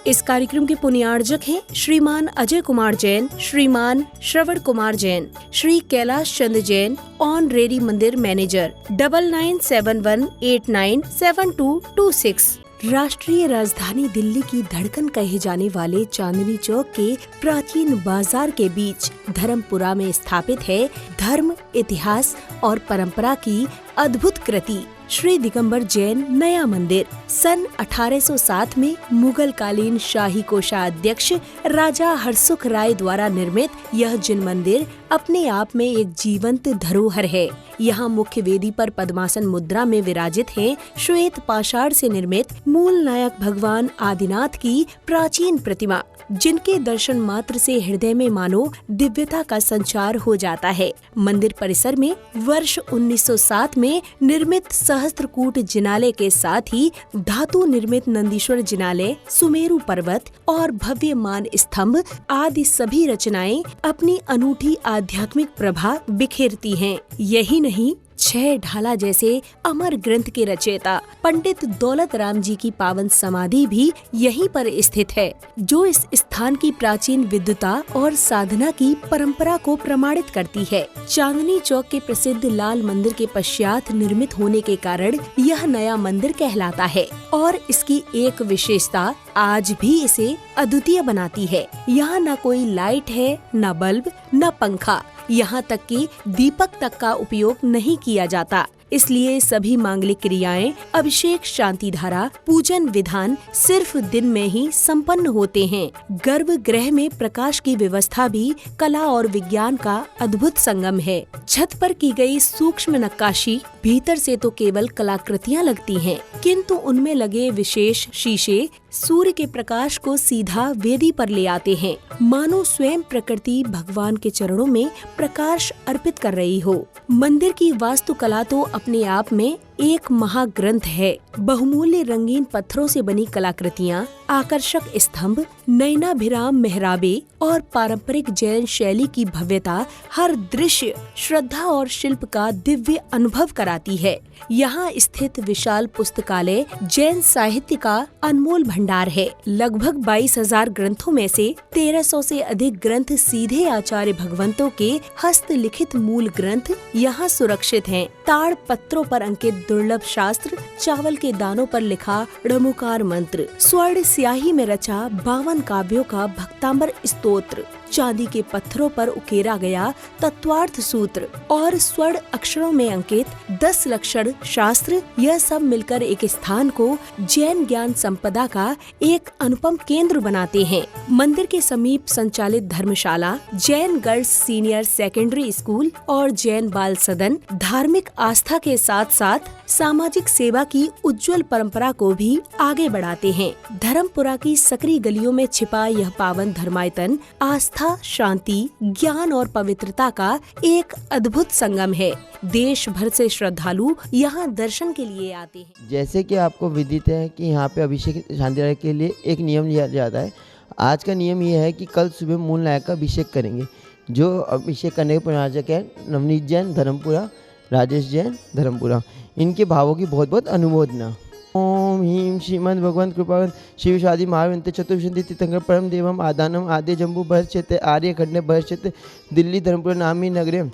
इस कार्यक्रम के पुण्यार्जक हैं श्रीमान अजय कुमार जैन, श्रीमान श्रवण कुमार जैन, श्री कैलाश चंद्र जैन, ऑनरेरी मंदिर मैनेजर। 9971897226। राष्ट्रीय राजधानी दिल्ली की धड़कन कहे जाने वाले चांदनी चौक के प्राचीन बाजार के बीच धर्मपुरा में स्थापित है धर्म, इतिहास और परंपरा की अद्भुत कृति श्री दिगंबर जैन नया मंदिर। सन 1807 में मुगल कालीन शाही कोषाध्यक्ष राजा हरसुख राय द्वारा निर्मित यह जिन मंदिर अपने आप में एक जीवंत धरोहर है। यहाँ मुख्य वेदी पर पद्मासन मुद्रा में विराजित हैं श्वेत पाषाण से निर्मित मूल नायक भगवान आदिनाथ की प्राचीन प्रतिमा, जिनके दर्शन मात्र से हृदय में मानो दिव्यता का संचार हो जाता है। मंदिर परिसर में वर्ष 1907 में निर्मित सहस्त्रकूट जिनालय के साथ ही धातु निर्मित नंदीश्वर जिनालय, सुमेरु पर्वत और भव्य मान स्तंभ आदि सभी रचनाएं अपनी अनूठी आध्यात्मिक प्रभा बिखेरती हैं। यही नहीं, 6 ढाला जैसे अमर ग्रंथ के रचयिता पंडित दौलत राम जी की पावन समाधि भी यहीं पर स्थित है, जो इस स्थान की प्राचीन विद्वता और साधना की परंपरा को प्रमाणित करती है। चांदनी चौक के प्रसिद्ध लाल मंदिर के पश्चात निर्मित होने के कारण यह नया मंदिर कहलाता है और इसकी एक विशेषता आज भी इसे अद्वितीय बनाती है। यहाँ न कोई लाइट है, न बल्ब, न पंखा, यहाँ तक कि दीपक तक का उपयोग नहीं किया जाता। इसलिए सभी मांगलिक क्रियाएं, अभिषेक, शांति धारा, पूजन विधान सिर्फ दिन में ही संपन्न होते हैं। गर्भगृह में प्रकाश की व्यवस्था भी कला और विज्ञान का अद्भुत संगम है। छत पर की गई सूक्ष्म नक्काशी भीतर से तो केवल कलाकृतियां लगती हैं, किंतु उनमें लगे विशेष शीशे सूर्य के प्रकाश को सीधा वेदी पर ले आते हैं, मानो स्वयं प्रकृति भगवान के चरणों में प्रकाश अर्पित कर रही हो। मंदिर की वास्तुकला तो अपने आप में एक महाग्रंथ है। बहुमूल्य रंगीन पत्थरों से बनी कलाकृतियाँ, आकर्षक स्तंभ, नयनाभिराम मेहराबे और पारंपरिक जैन शैली की भव्यता हर दृश्य श्रद्धा और शिल्प का दिव्य अनुभव कराती है। यहाँ स्थित विशाल पुस्तकालय जैन साहित्य का अनमोल भंडार है। लगभग 22,000 ग्रंथों में से 1300 से अधिक ग्रंथ सीधे आचार्य भगवंतों के हस्तलिखित मूल ग्रंथ यहाँ सुरक्षित हैं। ताड़ पत्रों पर अंकित दुर्लभ शास्त्र, चावल के दानों पर लिखा णमुकार मंत्र, स्वर्ण स्याही में रचा 52 काव्यों का भक्तांबर स्तोत्र, चांदी के पत्थरों पर उकेरा गया तत्वार्थ सूत्र और स्वर्ण अक्षरों में अंकित 10 लक्षण शास्त्र, यह सब मिलकर एक स्थान को जैन ज्ञान संपदा का एक अनुपम केंद्र बनाते हैं। मंदिर के समीप संचालित धर्मशाला, Jain girls senior secondary school और जैन बाल सदन धार्मिक आस्था के साथ साथ सामाजिक सेवा की उज्जवल परंपरा को भी आगे बढ़ाते हैं। धर्मपुरा की सकरी गलियों में छिपा यह पावन धर्मायतन आस्था, शांति, ज्ञान और पवित्रता का एक अद्भुत संगम है। देश भर से श्रद्धालु यहाँ दर्शन के लिए आते हैं। जैसे कि आपको विदित है कि यहाँ पे अभिषेक शांति के लिए एक नियम लिया जाता है। आज का नियम ये है कि कल सुबह मूल नायक का अभिषेक करेंगे। जो अभिषेक करने के प्रणाजक है नवनीत जैन धर्मपुरा, राजेश जैन धर्मपुरा, इनके भावों की बहुत बहुत अनुमोदना। ओम ह्रीं श्रीमद भगवंत कृपा शिव शादी महाविंत चतुर्विंशति तीर्थंकर परम देवम आदानम आद्य जम्बू भरक्षेत्र आर्य खंडे भरक्षेत्र दिल्ली धर्मपुर नामी नगरे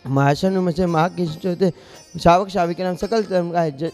महाशन से महाकृष्ण शावक शाविका नाम सकल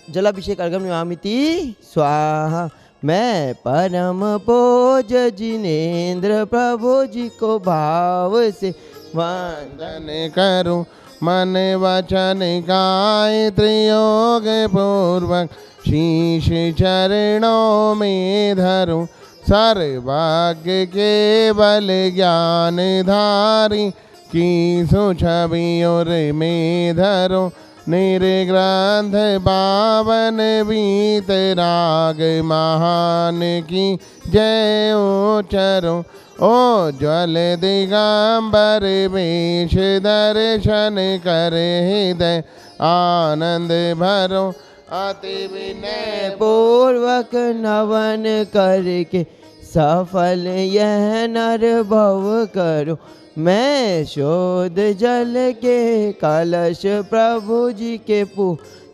जलाभिषेक अर्घम निवामिति स्वाहा। मैं परम भोज जिनेन्द्र प्रभु जी को भाव से वंदन करूं, मन वचन गाय त्रियोग पूर्वक शीश चरणों में धरूं, सर्वज्ञ केवल ज्ञान धारी की सुछवि और में धरो, निर्ग्रंथ पावन बीत राग महान की जय उच्चरो। ओ ज्वल दिगंबर वेश दर्शन कर हृदय आनंद भरो, अति विनय पूर्वक नवन करके सफल यह नर भव करो। मैं शोध जल के कलश प्रभु जी के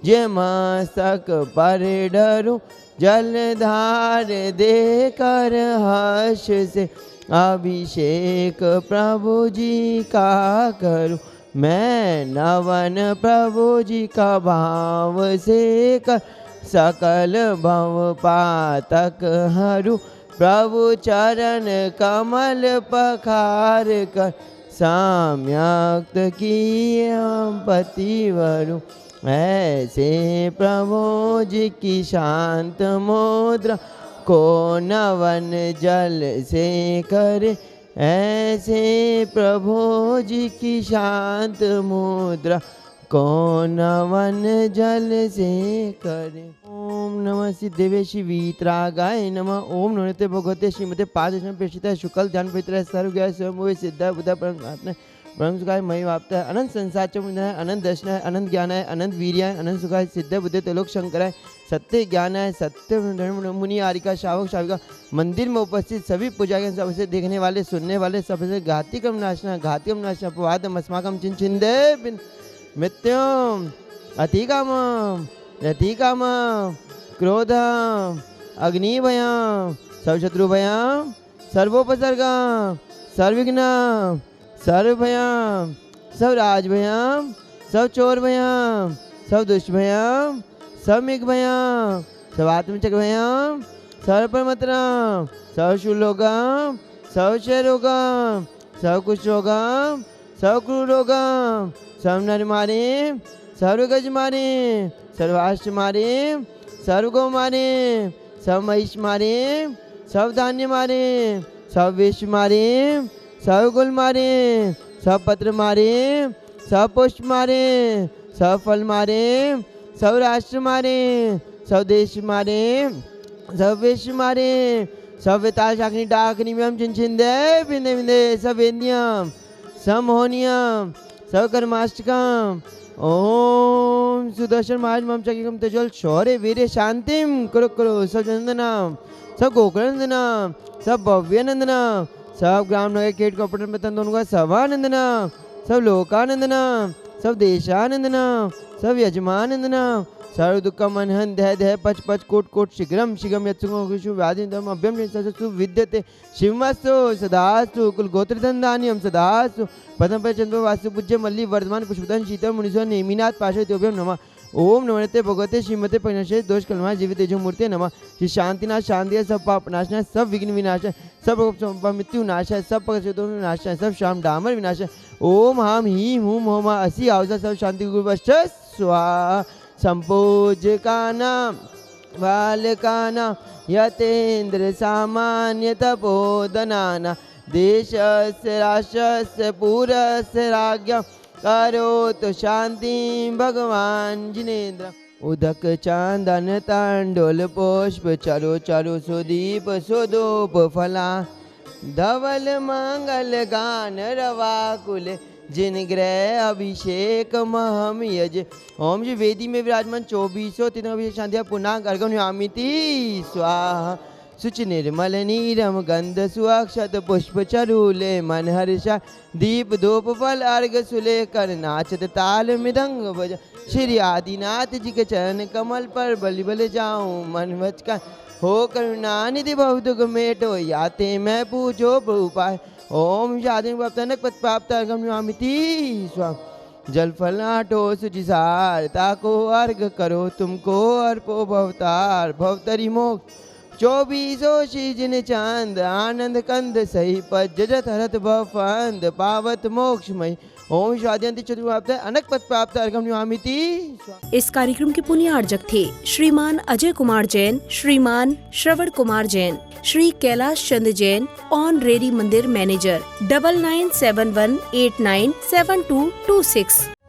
जे मस्तक पर डरूं, जलधार देकर हर्ष से अभिषेक प्रभु जी का करूं। मैं नवन प्रभु जी का भाव से कर सकल भव पातक हरू। प्रभु चरण कमल पखार कर सम्यक्त किए हम पतिवरु। ऐसे प्रभु जी की शांत मुद्रा को नवन जल से करे। ऐसे प्रभु जी की शांत मुद्रा को नवन जल से करे। ओम नमः सिद्धेवे वीतरागाय नमः। ओम नमस्ते भगवते श्रीमते पादशम प्रेषिता शुक्ल ध्यान पवित्र सर्वज्ञ स्वयं सिद्ध बुद्ध परम ब्रह्म सुखाय मई वाप्त है। अनंत संसार चमुंद है, अनंत दर्शन है, अनंत ज्ञान है, अनंत वीर्य है, अनंत सुखाय सिद्ध बुद्ध त्रिलोक शंकर है, सत्य ज्ञान है, सत्य मुनि आरिका शावक शाविका। मंदिर में उपस्थित सभी पूजा के सबसे देखने वाले सुनने वाले सबसे घातिकम नाशना घातिकम नाशना अपवादम अस्माकम चिंचिंदे मृत्युम अतिकामम रतिकामम क्रोधम अग्निभयम सर्वशत्रुभयम सर्वोपसर्गम सर्वविघ्नम सर्वभयम सब राजभयम सब चोर भयम सब दुष्ट भयम सब मिघ भयम सब आत्मचक भयम सर्व परमत्रम सब शूलोगम सब क्षयरोगम सब कुष्ठरोगम सब क्रूरोगम सब नर मारे सर्व गज मारे सर्वाष्ट मारे सर्व गौ मारे सब महिष मारे सब धान्य मारे सब विष मारे सब गुल मारे सब पत्र मारे सब पुष्प मारे सब फल मारे सब राष्ट्र मारे सब देश मारे सब विश्व मारे सब विताल शाकनी डाकनी में हम चिंचिंदे बिंदे बिंदे सब वेद्यम सब मोहनियम सब कर्माष्टकम। ओम सुदर्शन महाराज मम चकिकम तेजल शौर्य वीर्य शांतिम करो करो सब नंदनम सब गोकुलनंदनम सब भव्य नंदनम सब ग्राम नगर केट कपट में तंदों सवानंदनम सब लोकानंदनम सब देशानंदनम सब यजमानंदनम सर्व दुख मनहन दह दह पच पच कोट कोट शीघ्रम शीघ्रम यत्सुखु व्याधि अभ्यम सु विद्यते शिवमस्तु सदास्तु कुल गोत्रधन्धान्यम सदास्तु पदम पर चंद्र वास्तु पूज्य मल्ली वर्धमान पुष्पधन शीतल मुनिसो नेमिनाथ पाशोभ्यम नमः। ओम नमस्ते भगवते श्रीमते पंचशेष दोष कलमा जीवित तेजो मूर्ति नमः। श्री शांतिनाथ शांति सब पाप नाशना सब विघ्न विनाश सब मृत्यु नाश है सब पक्षों विनाश है सब शाम डामर विनाश है। ओम हम ही हूम होम असी आवसा सब शांति गुरुवश्च स्वाहा। संपूज का नाम बाल का नाम यतेन्द्र सामान्य तपोधनाना देशस्य राष्ट्रस्य पूरस्य राज्ञा करोतु शांति भगवान जिनेन्द्र। उदक चांदन तांडोल पुष्प चरो चरो सुदीप सुदोप फला धवल मंगल गान रवाकुल जिन ग्रह अभिषेक महम यज। ओम जी वेदी में विराजमान 2400 तीन अभिषेक शांतिया पुनः अर्घम यामिति स्वाहा। सुच निर्मल नीरम गंध सुअक्षत पुष्प चरूले मन हर्षा दीप धूप फल अर्घ सुले कर नाचत ताल मृदंग बज। श्री आदिनाथ जी के चरण कमल पर बलि बल जाऊं मन वचका हो करुणानिधि भवदुख मेटो याते मैं पूजो प्रभु पाए। ओम शादी प्राप्त पद प्राप्त अर्घम यामिति स्वाहा। जल फलाटो सुचिसार ताको अर्घ करो तुमको अर्पो भवतार भवतरी मोक्ष 2400 शीजिन चांद आनंद कंद सही पजत हरत भवंद पावत मोक्षमय। ओम शादयंती चतुर्प्राप्त अनक पद प्राप्त अर्घम यामिति। इस कार्यक्रम के पुण्यार्जक थे श्रीमान अजय कुमार जैन, श्रीमान श्रवण कुमार जैन, श्री कैलाश चंद्र जैन, ऑनरेरी मंदिर मैनेजर 9971897226।